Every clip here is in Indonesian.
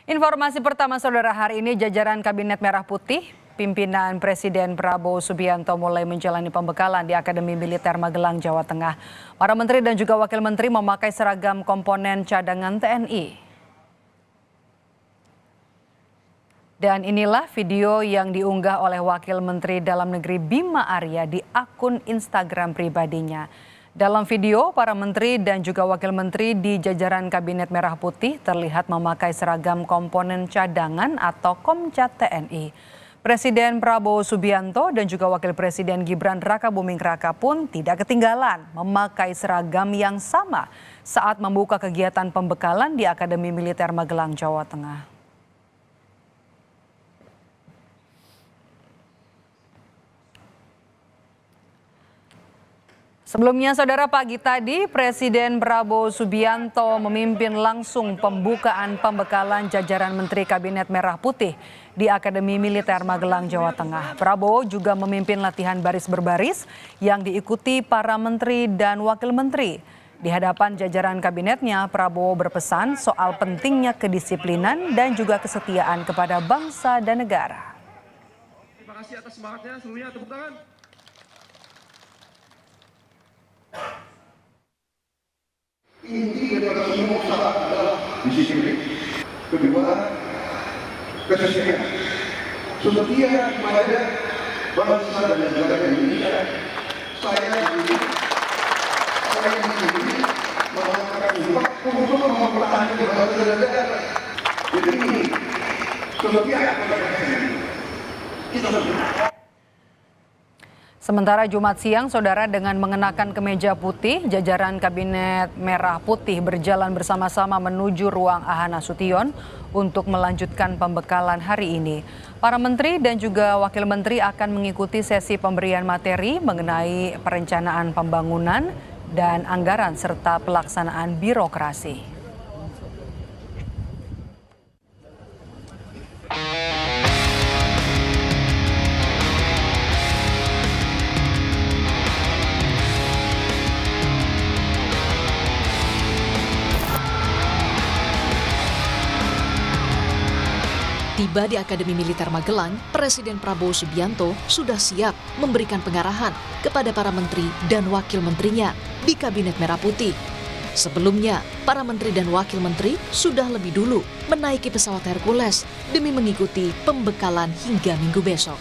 Informasi pertama saudara, hari ini jajaran Kabinet Merah Putih, pimpinan Presiden Prabowo Subianto mulai menjalani pembekalan di Akademi Militer Magelang, Jawa Tengah. Para menteri dan juga wakil menteri memakai seragam komponen cadangan TNI. Dan inilah video yang diunggah oleh Wakil Menteri Dalam Negeri Bima Arya di akun Instagram pribadinya. Dalam video, para menteri dan juga wakil menteri di jajaran Kabinet Merah Putih terlihat memakai seragam komponen cadangan atau Komcat TNI. Presiden Prabowo Subianto dan juga Wakil Presiden Gibran Rakabuming Raka pun tidak ketinggalan memakai seragam yang sama saat membuka kegiatan pembekalan di Akademi Militer Magelang, Jawa Tengah. Sebelumnya, saudara, pagi tadi Presiden Prabowo Subianto memimpin langsung pembukaan pembekalan jajaran Menteri Kabinet Merah Putih di Akademi Militer Magelang, Jawa Tengah. Prabowo juga memimpin latihan baris berbaris yang diikuti para menteri dan wakil menteri. Di hadapan jajaran kabinetnya, Prabowo berpesan soal pentingnya kedisiplinan dan juga kesetiaan kepada bangsa dan negara. Terima kasih atas semangatnya, seluruhnya tepuk tangan. Inti daripada semua usaha adalah disiplin. Kedua, kesetiaan. Setia kepada bangsa dan negara Indonesia. Saya ini melakukan untuk mempertahankan bangsa dan negara. Jadi ini setia kepada kita semua. Sementara Jumat siang, saudara, dengan mengenakan kemeja putih, jajaran Kabinet Merah Putih berjalan bersama-sama menuju ruang AH Nasution untuk melanjutkan pembekalan hari ini. Para menteri dan juga wakil menteri akan mengikuti sesi pemberian materi mengenai perencanaan pembangunan dan anggaran serta pelaksanaan birokrasi. Tiba di Akademi Militer Magelang, Presiden Prabowo Subianto sudah siap memberikan pengarahan kepada para menteri dan wakil menterinya di Kabinet Merah Putih. Sebelumnya, para menteri dan wakil menteri sudah lebih dulu menaiki pesawat Hercules demi mengikuti pembekalan hingga Minggu besok.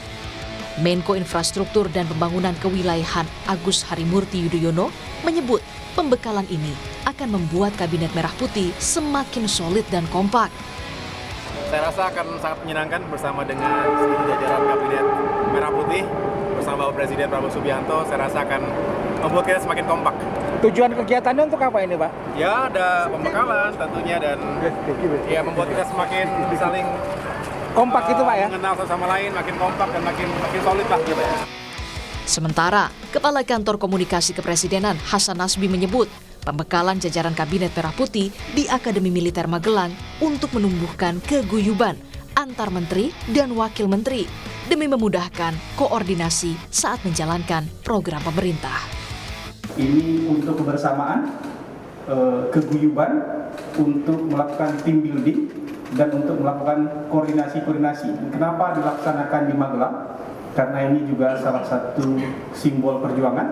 Menko Infrastruktur dan Pembangunan Kewilayahan Agus Harimurti Yudhoyono menyebut pembekalan ini akan membuat Kabinet Merah Putih semakin solid dan kompak. Saya rasa akan sangat menyenangkan bersama dengan seluruh jajaran Kabinet Merah Putih bersama Bapak Presiden Prabowo Subianto. Saya rasa akan membuat kita semakin kompak. Tujuan kegiatannya untuk apa ini, Pak? Ya, ada pembekalan tentunya dan ya membuat kita semakin saling kompak gitu, Pak, ya? Mengenal satu sama lain, makin kompak dan makin solid lah gitu ya. Sementara, Kepala Kantor Komunikasi Kepresidenan Hasan Nasbi menyebut pembekalan jajaran Kabinet Merah Putih di Akademi Militer Magelang untuk menumbuhkan keguyuban antar menteri dan wakil menteri demi memudahkan koordinasi saat menjalankan program pemerintah. Ini untuk kebersamaan, keguyuban, untuk melakukan team building dan untuk melakukan koordinasi. Kenapa dilaksanakan di Magelang? Karena ini juga salah satu simbol perjuangan,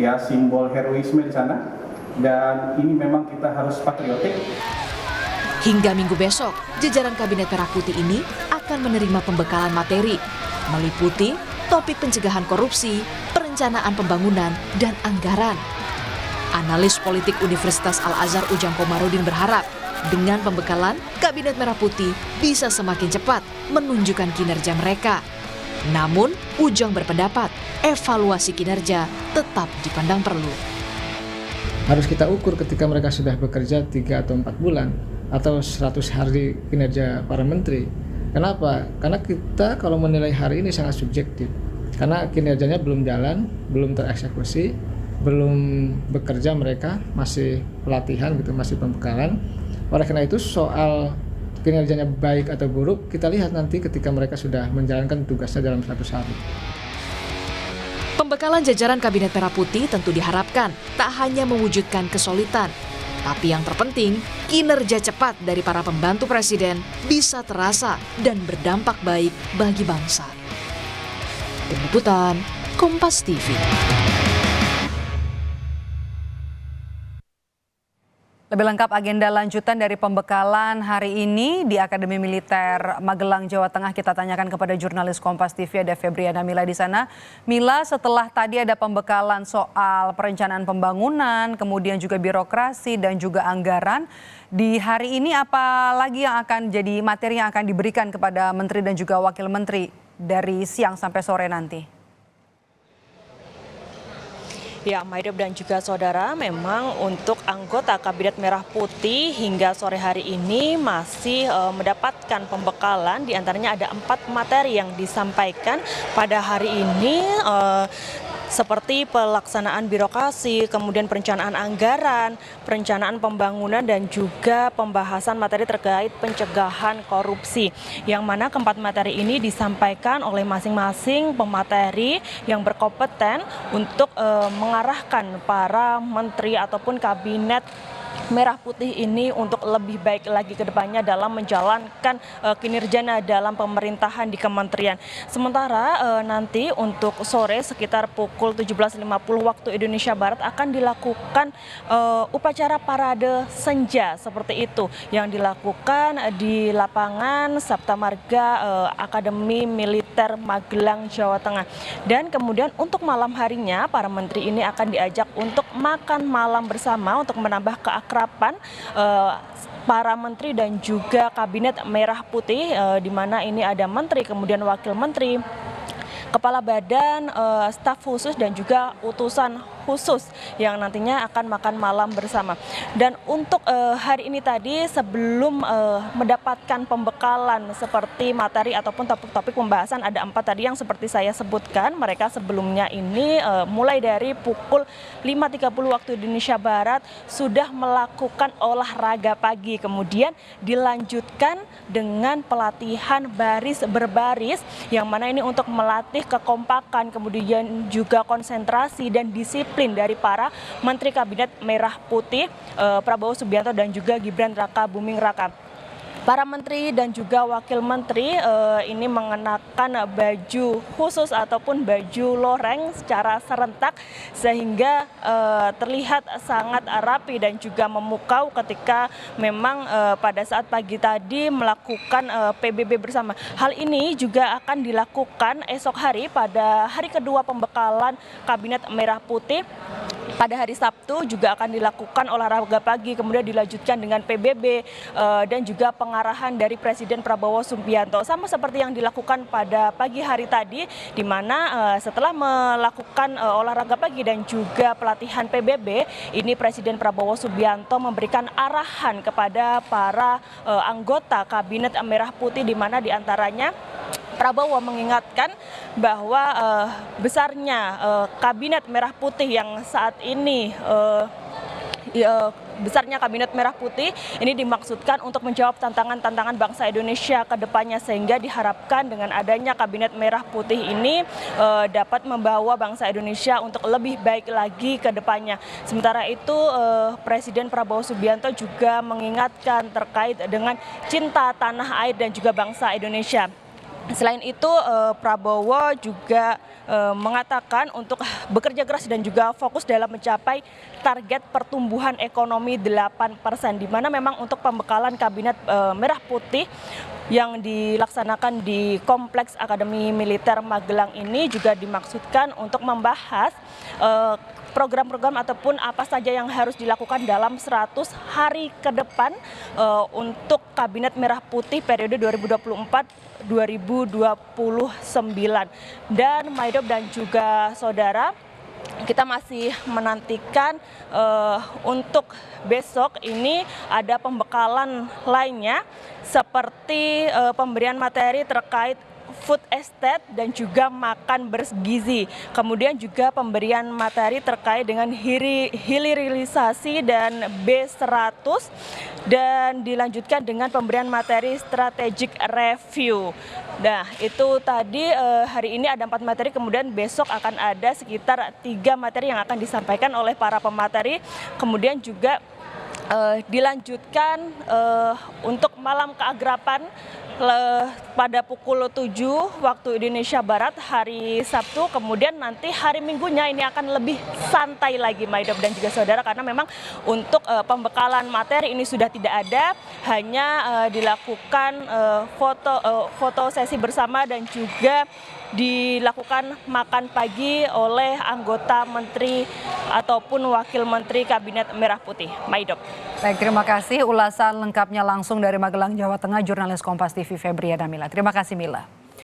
ya, simbol heroisme di sana. Dan ini memang kita harus patriotik. Hingga Minggu besok, jajaran Kabinet Merah Putih ini akan menerima pembekalan materi, meliputi topik pencegahan korupsi, perencanaan pembangunan, dan anggaran. Analis politik Universitas Al-Azhar Ujang Komarudin berharap, dengan pembekalan, Kabinet Merah Putih bisa semakin cepat menunjukkan kinerja mereka. Namun, Ujang berpendapat, evaluasi kinerja tetap dipandang perlu. Harus kita ukur ketika mereka sudah bekerja 3 atau 4 bulan atau 100 hari kinerja para menteri. Kenapa? Karena kita kalau menilai hari ini sangat subjektif. Karena kinerjanya belum jalan, belum tereksekusi, belum bekerja mereka, masih pelatihan gitu, masih pembekalan. Oleh karena itu soal kinerjanya baik atau buruk kita lihat nanti ketika mereka sudah menjalankan tugasnya dalam 100 hari. Pembekalan jajaran Kabinet Merah Putih tentu diharapkan tak hanya mewujudkan kesolidan, Tapi yang terpenting, kinerja cepat dari para pembantu presiden bisa terasa dan berdampak baik bagi bangsa. Tim Liputan, Kompas TV. Lebih lengkap agenda lanjutan dari pembekalan hari ini di Akademi Militer Magelang, Jawa Tengah kita tanyakan kepada jurnalis Kompas TV ada Febriana Mila di sana. Mila, setelah tadi ada pembekalan soal perencanaan pembangunan, kemudian juga birokrasi dan juga anggaran, di hari ini apa lagi yang akan jadi materi yang akan diberikan kepada menteri dan juga wakil menteri dari siang sampai sore nanti? Ya, Maidop dan juga saudara, memang untuk anggota Kabinet Merah Putih hingga sore hari ini masih mendapatkan pembekalan. Di antaranya ada 4 materi yang disampaikan pada hari ini, seperti pelaksanaan birokrasi, kemudian perencanaan anggaran, perencanaan pembangunan, dan juga pembahasan materi terkait pencegahan korupsi. Yang mana keempat materi ini disampaikan oleh masing-masing pemateri yang berkompeten untuk mengarahkan para menteri ataupun kabinet Merah Putih ini untuk lebih baik lagi ke depannya dalam menjalankan kinerjanya dalam pemerintahan di kementerian. Sementara nanti untuk sore sekitar pukul 17.50 waktu Indonesia Barat akan dilakukan upacara parade senja seperti itu yang dilakukan di lapangan Sabta Marga Akademi Militer Magelang, Jawa Tengah. Dan kemudian untuk malam harinya para menteri ini akan diajak untuk makan malam bersama untuk menambah keakraban para menteri dan juga Kabinet Merah Putih, di mana ini ada menteri, kemudian wakil menteri, kepala badan, staf khusus dan juga utusan khusus yang nantinya akan makan malam bersama. Dan untuk hari ini tadi sebelum mendapatkan pembekalan seperti materi ataupun topik-topik pembahasan ada 4 tadi yang seperti saya sebutkan. Mereka sebelumnya ini mulai dari pukul 5.30 waktu Indonesia Barat sudah melakukan olahraga pagi, kemudian dilanjutkan dengan pelatihan baris berbaris yang mana ini untuk melatih kekompakan, kemudian juga konsentrasi dan disiplin dari para Menteri Kabinet Merah Putih, Prabowo Subianto dan juga Gibran Raka Buming Raka. Para menteri dan juga wakil menteri ini mengenakan baju khusus ataupun baju loreng secara serentak sehingga terlihat sangat rapi dan juga memukau ketika memang pada saat pagi tadi melakukan PBB bersama. Hal ini juga akan dilakukan esok hari pada hari kedua pembekalan Kabinet Merah Putih. Pada hari Sabtu juga akan dilakukan olahraga pagi, kemudian dilanjutkan dengan PBB dan juga pengarahan dari Presiden Prabowo Subianto. Sama seperti yang dilakukan pada pagi hari tadi, di mana setelah melakukan olahraga pagi dan juga pelatihan PBB, ini Presiden Prabowo Subianto memberikan arahan kepada para anggota Kabinet Merah Putih, di mana diantaranya Prabowo mengingatkan bahwa besarnya Kabinet Merah Putih yang saat ini besarnya Kabinet Merah Putih ini dimaksudkan untuk menjawab tantangan-tantangan bangsa Indonesia ke depannya, sehingga diharapkan dengan adanya Kabinet Merah Putih ini dapat membawa bangsa Indonesia untuk lebih baik lagi ke depannya. Sementara itu Presiden Prabowo Subianto juga mengingatkan terkait dengan cinta tanah air dan juga bangsa Indonesia. Selain itu Prabowo juga mengatakan untuk bekerja keras dan juga fokus dalam mencapai target pertumbuhan ekonomi 8%, di mana memang untuk pembekalan Kabinet Merah Putih yang dilaksanakan di Kompleks Akademi Militer Magelang ini juga dimaksudkan untuk membahas program-program ataupun apa saja yang harus dilakukan dalam 100 hari ke depan untuk Kabinet Merah Putih periode 2024-2029. Dan Maidop dan juga saudara, kita masih menantikan untuk besok ini ada pembekalan lainnya seperti pemberian materi terkait food estate dan juga makan bergizi. Kemudian juga pemberian materi terkait dengan hilirisasi dan B100 dan dilanjutkan dengan pemberian materi strategic review. Nah, itu tadi hari ini ada 4 materi, kemudian besok akan ada sekitar 3 materi yang akan disampaikan oleh para pemateri. Kemudian juga dilanjutkan untuk malam keakraban pada pukul 7 waktu Indonesia Barat hari Sabtu, kemudian nanti hari Minggunya ini akan lebih santai lagi Maidop dan juga saudara, karena memang untuk pembekalan materi ini sudah tidak ada, hanya dilakukan foto sesi bersama dan juga dilakukan makan pagi oleh anggota menteri ataupun wakil menteri Kabinet Merah Putih. Maidop. Baik, terima kasih ulasan lengkapnya langsung dari Magelang, Jawa Tengah, jurnalis Kompas TV Febriana Mila. Terima kasih Mila.